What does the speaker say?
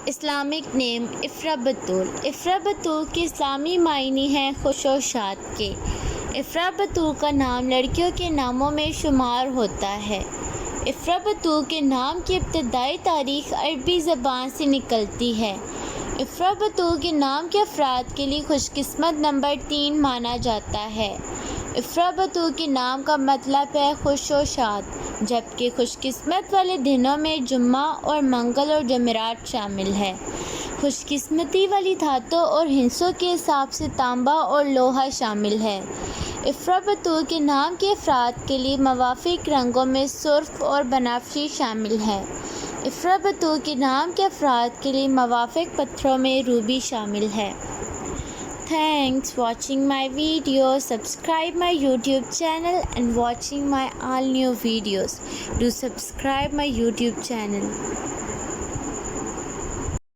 Islamic نیم افرا بطول۔ افرا بطول کے اسلامی معنی ہیں خوش و شاد کے۔ افرا بطول کا نام لڑکیوں کے ناموں میں شمار ہوتا ہے۔ افرا بطول کے نام کی ابتدائی تاریخ عربی زبان سے نکلتی ہے۔ افرا بطول کے نام کے افراد کے لیے خوش قسمت نمبر 3 مانا جاتا ہے۔ افرا بطول کے نام کا مطلب ہے خوش و شاد، جبکہ خوش قسمت والے دنوں میں جمعہ اور منگل اور جمعرات شامل ہے۔ خوش قسمتی والی دھاتوں اور ہندسوں کے حساب سے تانبا اور لوہا شامل ہے۔ افرا بطول کے نام کے افراد کے لیے موافق رنگوں میں سرخ اور بنفشی شامل ہے۔ افرا بطول کے نام کے افراد کے لیے موافق پتھروں میں روبی شامل ہے۔ Thanks watching my video. Subscribe my YouTube channel and watching my all new videos. Do subscribe my YouTube channel.